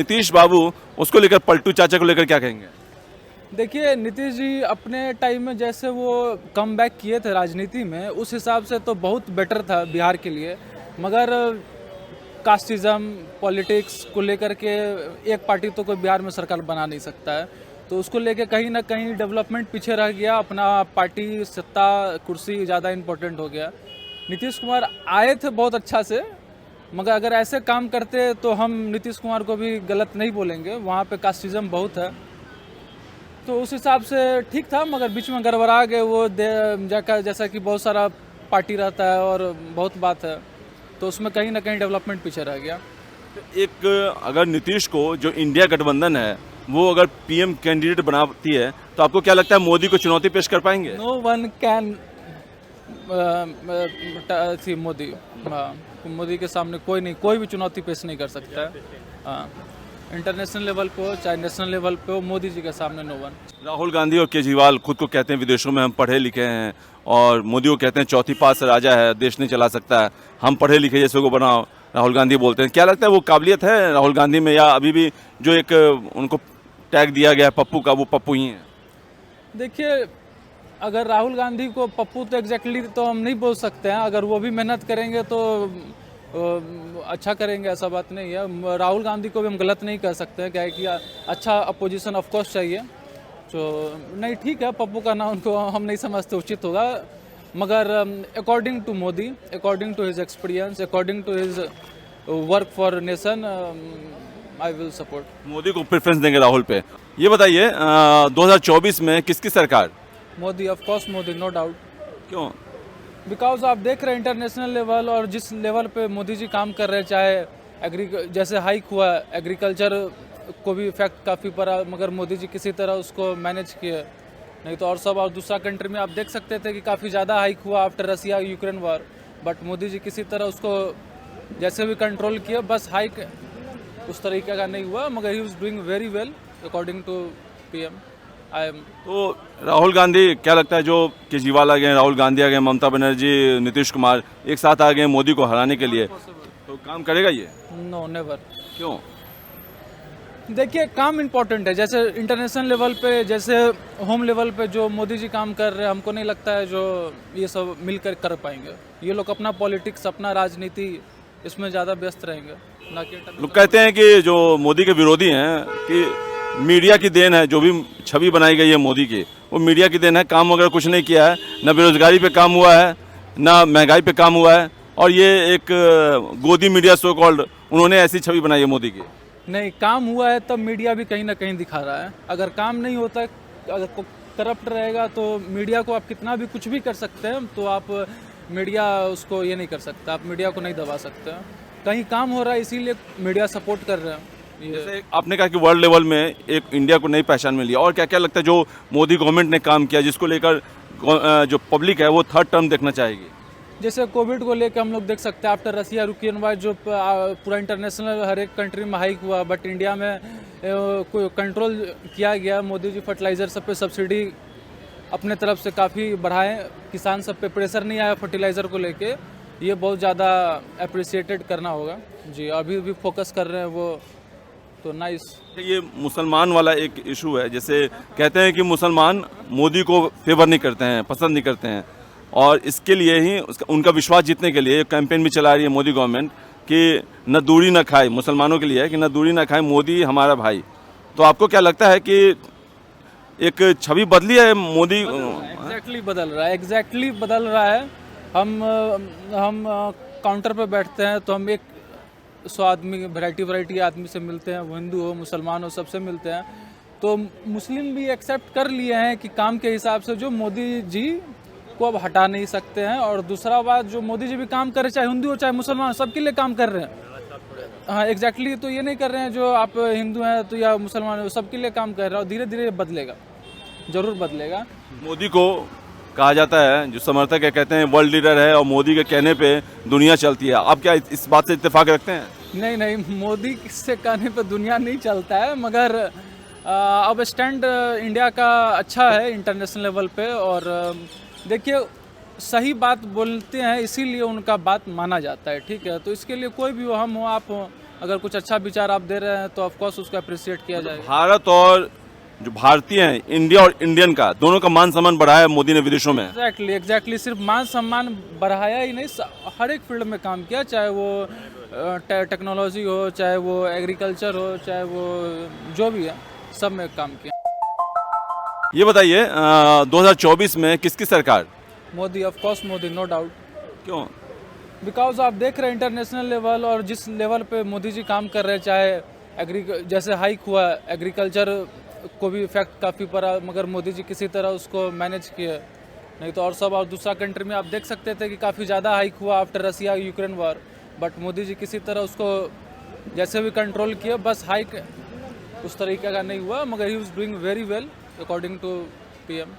नीतीश बाबू उसको लेकर, पलटू चाचा को लेकर क्या कहेंगे? देखिए, नीतीश जी अपने टाइम में जैसे वो कमबैक किए थे राजनीति में, उस हिसाब से तो बहुत बेटर था बिहार के लिए। मगर कास्टिज़म पॉलिटिक्स को लेकर के एक पार्टी तो कोई बिहार में सरकार बना नहीं सकता है, तो उसको लेके कहीं ना कहीं डेवलपमेंट पीछे रह गया। अपना पार्टी सत्ता कुर्सी ज़्यादा इम्पोर्टेंट हो गया। नीतीश कुमार आए थे बहुत अच्छा से, मगर अगर ऐसे काम करते तो हम नीतीश कुमार को भी गलत नहीं बोलेंगे। वहाँ पे कास्टिज़म बहुत है, तो उस हिसाब से ठीक था, मगर बीच में गड़बड़ा गए वो जैसा कि बहुत सारा पार्टी रहता है और बहुत बात है, तो उसमें कहीं ना कहीं डेवलपमेंट पीछे रह गया। एक अगर नीतीश को जो इंडिया गठबंधन है वो अगर पीएम कैंडिडेट बनाती है तो आपको क्या लगता है मोदी को चुनौती पेश कर पाएंगे? नो वन कैन थी मोदी। हाँ, मोदी के सामने कोई भी चुनौती पेश नहीं कर सकता है। हाँ, इंटरनेशनल लेवल पे हो चाहे नेशनल लेवल पे हो, मोदी जी के सामने नो वन। राहुल गांधी और केजरीवाल खुद को कहते हैं विदेशों में हम पढ़े लिखे हैं, और मोदी को कहते हैं चौथी पास राजा है, देश नहीं चला सकता है, हम पढ़े लिखे जैसे को बनाओ। राहुल गांधी बोलते हैं, क्या लगता है वो काबिलियत है राहुल गांधी में, या अभी भी जो एक उनको टैग दिया गया है पप्पू का, वो पप्पू ही है? देखिए, अगर राहुल गांधी को पप्पू तो एग्जैक्टली तो हम नहीं बोल सकते हैं। अगर वो भी मेहनत करेंगे तो अच्छा करेंगे, ऐसा बात नहीं है। राहुल गांधी को भी हम गलत नहीं कह सकते हैं, क्या है कि अच्छा अपोजिशन ऑफ कोर्स चाहिए। तो नहीं, ठीक है, पप्पू का नाम उनको हम नहीं समझते उचित होगा, मगर according to Modi, according to his experience, according to his work for nation, I will support Modi को प्रेफरेंस देंगे राहुल पे। ये बताइए 2024 में किसकी सरकार? Modi, of course Modi, no doubt. क्यों? बिकॉज आप देख रहे हैं इंटरनेशनल लेवल और जिस लेवल पे मोदी जी काम कर रहे हैं, चाहे जैसे हाइक हुआ, एग्रीकल्चर को भी इफेक्ट काफ़ी पड़ा, मगर मोदी जी किसी तरह उसको मैनेज किए। नहीं तो और दूसरा कंट्री में आप देख सकते थे कि काफ़ी ज़्यादा हाइक हुआ after Russia Ukraine war, but Modi ji किसी तरह उसको जैसे भी कंट्रोल किया। बस हाइक उस तरीके का नहीं हुआ, मगर he was doing very well according to PM. I am तो राहुल गांधी, क्या लगता है जो केजरीवाल आ गए, राहुल गांधी आ गए, ममता बनर्जी, नीतीश कुमार एक साथ आ गए मोदी को हराने के लिए, तो काम करेगा ये? No, never. क्यों? देखिए, काम इम्पोर्टेंट है। जैसे इंटरनेशनल लेवल पे, जैसे होम लेवल पे जो मोदी जी काम कर रहे हैं, हमको नहीं लगता है जो ये सब मिलकर कर पाएंगे। ये लोग अपना पॉलिटिक्स, अपना राजनीति, इसमें ज़्यादा व्यस्त रहेंगे, ना कि लोग कहते हैं कि जो मोदी के विरोधी हैं कि मीडिया की देन है, जो भी छवि बनाई गई है मोदी की, वो मीडिया की देन है, काम वगैरह कुछ नहीं किया है, ना बेरोजगारी पे काम हुआ है, ना महंगाई पे काम हुआ है, और ये एक गोदी मीडिया सो कॉल्ड, उन्होंने ऐसी छवि बनाई है मोदी की। नहीं, काम हुआ है तब मीडिया भी कहीं ना कहीं दिखा रहा है। अगर काम नहीं होता, अगर करप्ट रहेगा तो मीडिया को आप कितना भी कुछ भी कर सकते हैं, तो आप मीडिया उसको ये नहीं कर सकता, आप मीडिया को नहीं दबा सकते हैं। कहीं काम हो रहा है इसीलिए मीडिया सपोर्ट कर रहे हैं। जैसे आपने कहा कि वर्ल्ड लेवल में एक इंडिया को नई पहचान मिली, और क्या क्या लगता है जो मोदी गवर्नमेंट ने काम किया जिसको लेकर जो पब्लिक है वो थर्ड टर्म देखना चाहेगी? जैसे कोविड को लेकर हम लोग देख सकते हैं, आफ्टर रसिया यूक्रेन वार जो पूरा इंटरनेशनल हर एक कंट्री में हाइक हुआ, बट इंडिया में कोई कंट्रोल किया गया। मोदी जी फर्टिलाइज़र सब पे सब्सिडी अपने तरफ से काफ़ी बढ़ाएं, किसान सब पे प्रेशर नहीं आया फर्टिलाइज़र को लेके, ये बहुत ज़्यादा अप्रिसिएटेड करना होगा जी। अभी भी फोकस कर रहे हैं वो, तो नाइस। ये मुसलमान वाला एक इशू है, जैसे कहते हैं कि मुसलमान मोदी को फेवर नहीं करते हैं, पसंद नहीं करते हैं, और इसके लिए ही उनका विश्वास जीतने के लिए कैंपेन भी चला रही है मोदी गवर्नमेंट कि न दूरी न खाए, मुसलमानों के लिए है कि न दूरी न खाए, मोदी हमारा भाई। तो आपको क्या लगता है कि एक छवि बदली है मोदी? एग्जैक्टली बदल रहा है, एग्जैक्टली बदल रहा है। हम काउंटर पे बैठते हैं तो हम एक 100 आदमी, वैरायटी आदमी से मिलते हैं, वो हिंदू हो मुसलमान हो, सबसे मिलते हैं। तो मुस्लिम भी एक्सेप्ट कर लिए हैं कि काम के हिसाब से जो मोदी जी को अब हटा नहीं सकते हैं। और दूसरा बात, जो मोदी जी भी काम कर रहे हैं, चाहे हिंदू हो चाहे मुसलमान, सबके लिए काम कर रहे हैं। हाँ, एग्जैक्टली। तो ये नहीं कर रहे हैं जो आप हिंदू हैं तो या मुसलमान हो, सबके लिए काम कर रहे हैं, और धीरे धीरे बदलेगा, जरूर बदलेगा। मोदी को कहा जाता है, जो समर्थक है कहते हैं वर्ल्ड लीडर है और मोदी के कहने पे दुनिया चलती है, आप क्या इस बात से इत्तेफाक रखते हैं? नहीं, मोदी से कहने पे दुनिया नहीं चलता है, मगर अब स्टैंड इंडिया का अच्छा है इंटरनेशनल लेवल पे। और देखिए, सही बात बोलते हैं इसीलिए उनका बात माना जाता है, ठीक है। तो इसके लिए कोई भी हो, हम हो आप हो, अगर कुछ अच्छा विचार आप दे रहे हैं तो ऑफ कोर्स उसको अप्रिशिएट किया जाएगा। भारत और जो भारतीय हैं, इंडिया और इंडियन का, दोनों का मान सम्मान बढ़ाया है मोदी ने विदेशों में। एग्जैक्टली सिर्फ मान सम्मान बढ़ाया ही नहीं, हर एक फील्ड में काम किया, चाहे वो टेक्नोलॉजी हो, चाहे वो एग्रीकल्चर हो, चाहे वो जो भी है, सब में काम किया। ये बताइए 2024 में किसकी सरकार? Modi, of course Modi, no doubt. क्यों? बिकॉज आप देख रहे हैं इंटरनेशनल लेवल और जिस लेवल पे मोदी जी काम कर रहे हैं, चाहे जैसे हाइक हुआ, एग्रीकल्चर को भी इफेक्ट काफ़ी पड़ा, मगर मोदी जी किसी तरह उसको मैनेज किए। नहीं तो और सब, और दूसरा कंट्री में आप देख सकते थे कि काफ़ी ज़्यादा हाइक हुआ after Russia Ukraine war, but Modi ji किसी तरह उसको जैसे भी कंट्रोल किए। बस हाइक उस तरीके का नहीं हुआ, मगर he was doing very well according to PM.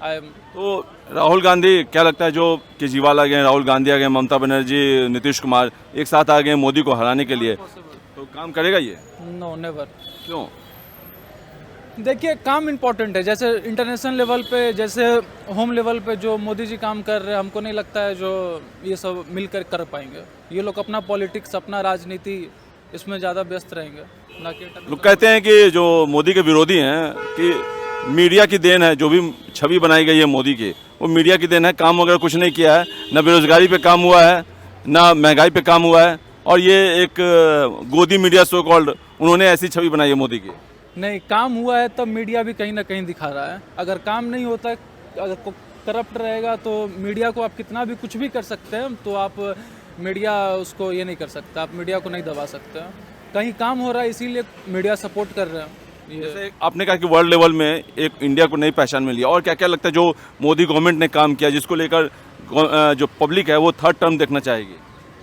I am तो राहुल गांधी, क्या लगता है जो केजरीवाल आ गए, राहुल गांधी आ गए, ममता बनर्जी, नीतीश कुमार एक साथ आ गए मोदी को हराने के लिए, तो काम करेगा ये? No, never. क्यों? देखिए, काम इम्पोर्टेंट है, जैसे इंटरनेशनल लेवल पे, जैसे होम लेवल पे जो मोदी जी काम कर रहे हैं, हमको नहीं लगता है जो ये सब मिलकर कर पाएंगे। ये लोग अपना पॉलिटिक्स, अपना राजनीति, इसमें ज़्यादा व्यस्त रहेंगे, ना कि लोग कहते हैं कि जो मोदी के विरोधी हैं कि मीडिया की देन है, जो भी छवि बनाई गई है मोदी की, वो मीडिया की देन है, काम वगैरह कुछ नहीं किया है, ना बेरोजगारी पे काम हुआ है, ना महंगाई पे काम हुआ है, और ये एक गोदी मीडिया सो कॉल्ड, उन्होंने ऐसी छवि बनाई है मोदी की। नहीं, काम हुआ है तब मीडिया भी कहीं ना कहीं दिखा रहा है। अगर काम नहीं होता, अगर करप्ट रहेगा तो मीडिया को आप कितना भी कुछ भी कर सकते हैं, तो आप मीडिया उसको ये नहीं कर सकता, आप मीडिया को नहीं दबा सकते हैं। कहीं काम हो रहा है इसीलिए मीडिया सपोर्ट कर रहे हैं। जैसे आपने कहा कि वर्ल्ड लेवल में एक इंडिया को नई पहचान मिली है, और क्या क्या लगता है जो मोदी गवर्नमेंट ने काम किया, जिसको लेकर जो पब्लिक है वो थर्ड टर्म देखना चाहेगी?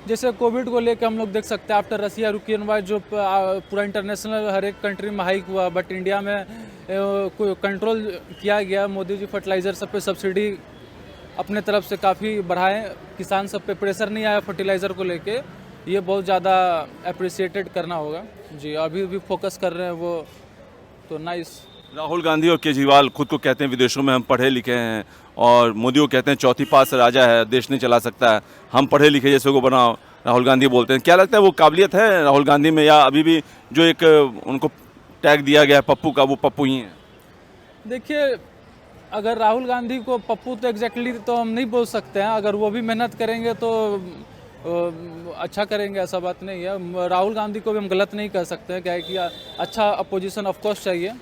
जैसे कोविड को लेकर हम लोग देख सकते हैं, आफ्टर रसिया यूक्रेन वार जो पूरा इंटरनेशनल हर एक कंट्री में हाइक हुआ, बट इंडिया में कंट्रोल किया गया। मोदी जी फर्टिलाइज़र सब पे सब्सिडी अपने तरफ से काफ़ी बढ़ाएं, किसान सब पे प्रेशर नहीं आया फर्टिलाइज़र को लेके, ये बहुत ज़्यादा अप्रिसिएटेड करना होगा जी। अभी भी फोकस कर रहे हैं वो, तो नाइस। राहुल गांधी और केजरीवाल खुद को कहते हैं विदेशों में हम पढ़े लिखे हैं, और मोदी को कहते हैं चौथी पास राजा है, देश नहीं चला सकता है, हम पढ़े लिखे जैसे को बनाओ, राहुल गांधी बोलते हैं। क्या लगता है वो काबिलियत है राहुल गांधी में, या अभी भी जो एक उनको टैग दिया गया है पप्पू का, वो पप्पू ही है? देखिए, अगर राहुल गांधी को पप्पू तो एग्जैक्टली तो हम नहीं बोल सकते हैं, अगर वो भी मेहनत करेंगे तो अच्छा करेंगे, ऐसा बात नहीं है। राहुल गांधी को भी हम गलत नहीं कह सकते हैं, क्या है कि अच्छा अपोजिशन ऑफकोर्स चाहिए,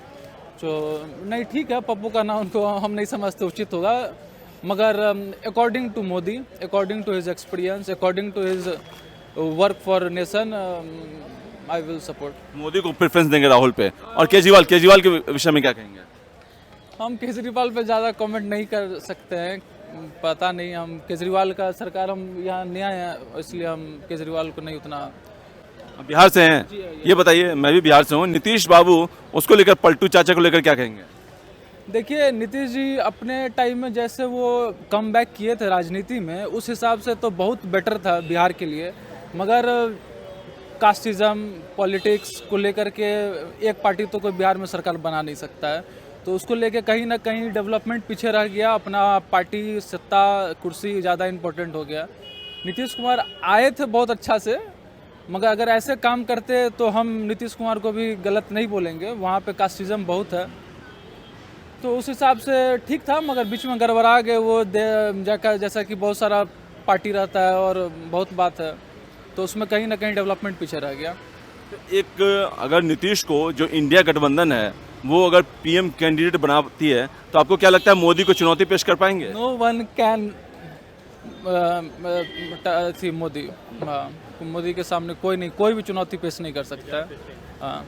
तो नहीं ठीक है, पप्पू का नाम उनको हम नहीं समझते उचित होगा, मगर according to Modi, according to his experience, according to his work for nation, I will support. Modi को प्रेफरेंस देंगे राहुल पे। और केजरीवाल के विषय में क्या कहेंगे? हम केजरीवाल पे ज़्यादा कमेंट नहीं कर सकते हैं, पता नहीं, हम केजरीवाल का सरकार, हम यहाँ नया है, इसलिए हम केजरीवाल को नहीं उतना। बिहार से हैं, ये बताइए, मैं भी बिहार से हूँ, नीतीश बाबू, उसको लेकर, पलटू चाचा को लेकर क्या कहेंगे? देखिए, नीतीश जी अपने टाइम में जैसे वो कम बैक किए थे राजनीति में, उस हिसाब से तो बहुत बेटर था बिहार के लिए, मगर कास्टिज़म पॉलिटिक्स को लेकर के एक पार्टी तो कोई बिहार में सरकार बना नहीं सकता है, तो उसको लेके कहीं ना कहीं डेवलपमेंट पीछे रह गया, अपना पार्टी सत्ता कुर्सी ज़्यादा इम्पोर्टेंट हो गया। नीतीश कुमार आए थे बहुत अच्छा से, मगर अगर ऐसे काम करते तो हम नीतीश कुमार को भी गलत नहीं बोलेंगे, वहाँ पे कास्टिज़म बहुत है, तो उस हिसाब से ठीक था, मगर बीच में गड़बड़ा गए वो, जैसा कि बहुत सारा पार्टी रहता है और बहुत बात है, तो उसमें कहीं ना कहीं डेवलपमेंट पीछे रह गया। एक अगर नीतीश को जो इंडिया गठबंधन है वो अगर पीएम कैंडिडेट बनाती है, तो आपको क्या लगता है मोदी को चुनौती पेश कर पाएंगे? नो वन कैन थी मोदी, मोदी के सामने कोई नहीं, कोई भी चुनौती पेश नहीं कर सकता है, हाँ,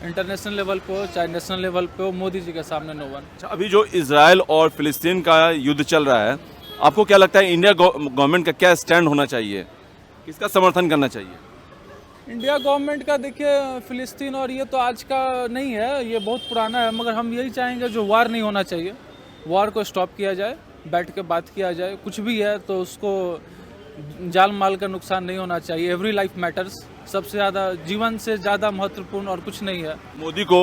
इंटरनेशनल लेवल पे हो चाहे नेशनल लेवल पे हो, मोदी जी के सामने नो वन। अच्छा, अभी जो इजराइल और फिलिस्तीन का युद्ध चल रहा है, आपको क्या लगता है इंडिया गवर्नमेंट का क्या स्टैंड होना चाहिए, किसका समर्थन करना चाहिए? इंडिया गवर्नमेंट का देखिए, फिलिस्तीन और ये तो आज का नहीं है, ये बहुत पुराना है, मगर हम यही चाहेंगे जो वार नहीं होना चाहिए, वार को स्टॉप किया जाए, बैठ के बात किया जाए, कुछ भी है तो उसको जान माल का नुकसान नहीं होना चाहिए। एवरी लाइफ मैटर्स, सबसे ज़्यादा, जीवन से ज़्यादा महत्वपूर्ण और कुछ नहीं है। मोदी को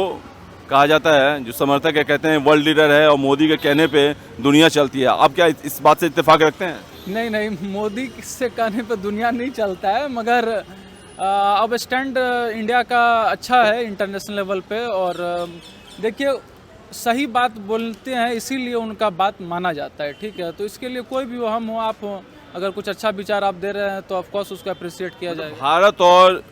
कहा जाता है, जो समर्थक है कहते हैं वर्ल्ड लीडर है और मोदी के कहने पे दुनिया चलती है, आप क्या इस बात से इत्तेफाक रखते हैं? नहीं, मोदी से कहने पे दुनिया नहीं चलता है, मगर अब स्टैंड इंडिया का अच्छा है इंटरनेशनल लेवल पे, और देखिए सही बात बोलते हैं इसीलिए उनका बात माना जाता है, ठीक है। तो इसके लिए कोई भी हो, हम हो आप हो, अगर कुछ अच्छा विचार आप दे रहे हैं तो ऑफकोर्स उसको अप्रिशिएट किया जाएगा। भारत और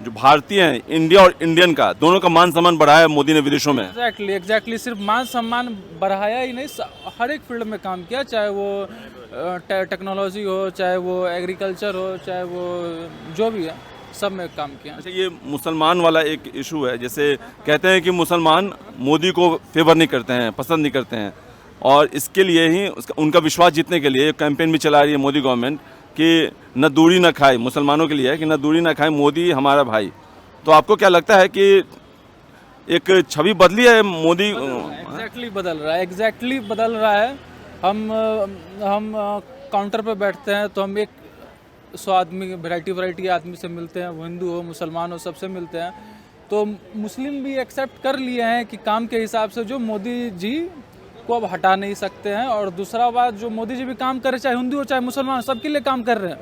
जो भारतीय हैं, इंडिया और इंडियन का, दोनों का मान सम्मान बढ़ाया है मोदी ने विदेशों में। एग्जैक्टली सिर्फ मान सम्मान बढ़ाया ही नहीं, हर एक फील्ड में काम किया, चाहे वो टेक्नोलॉजी हो, चाहे वो एग्रीकल्चर हो, चाहे वो जो भी है, सब में काम किया। अच्छा, ये मुसलमान वाला एक इशू है, जैसे कहते हैं कि मुसलमान मोदी को फेवर नहीं करते हैं, पसंद नहीं करते हैं, और इसके लिए ही उनका विश्वास जीतने के लिए कैंपेन भी चला रही है मोदी गवर्नमेंट कि न दूरी न खाए, मुसलमानों के लिए है कि न दूरी न खाए, मोदी हमारा भाई। तो आपको क्या लगता है कि एक छवि बदली है मोदी? एग्जैक्टली बदल रहा है। हम काउंटर पे बैठते हैं तो हम एक 100 आदमी, वैरायटी आदमी से मिलते हैं, वो हिंदू हो मुसलमान हो, सबसे मिलते हैं। तो मुस्लिम भी एक्सेप्ट कर लिए हैं कि काम के हिसाब से जो मोदी जी को अब हटा नहीं सकते हैं, और दूसरा बात जो मोदी जी भी काम कर रहे हैं, चाहे हिंदू हो चाहे मुसलमान, सबके लिए काम कर रहे हैं।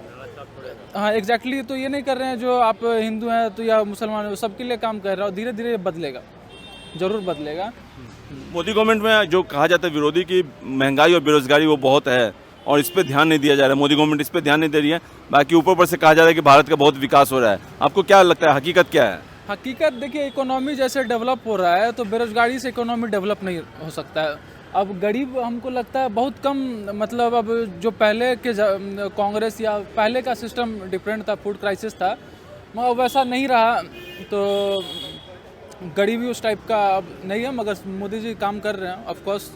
हाँ एग्जैक्टली, तो ये नहीं कर रहे हैं जो आप हिंदू हैं तो या मुसलमान हो, सबके लिए काम कर रहा है, और धीरे धीरे बदलेगा, ज़रूर बदलेगा। मोदी गवर्नमेंट में जो कहा जाता है विरोधी की महंगाई और बेरोजगारी वो बहुत है, और इस पर ध्यान नहीं दिया जा रहा है, मोदी गवर्नमेंट इस पर ध्यान नहीं दे रही है। बाकी ऊपर से कहा जा रहा है कि भारत का बहुत विकास हो रहा है। आपको क्या लगता है, हकीकत क्या है? हकीकत देखिए, इकोनॉमी जैसे डेवलप हो रहा है तो बेरोजगारी से इकोनॉमी डेवलप नहीं हो सकता है। अब गरीब हमको लगता है बहुत कम, मतलब अब जो पहले के कांग्रेस या पहले का सिस्टम डिफरेंट था, फूड क्राइसिस था, मगर वैसा नहीं रहा, तो गरीबी उस टाइप का अब नहीं है। मगर मोदी जी काम कर रहे हैं, ऑफ कोर्स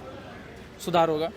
सुधार होगा।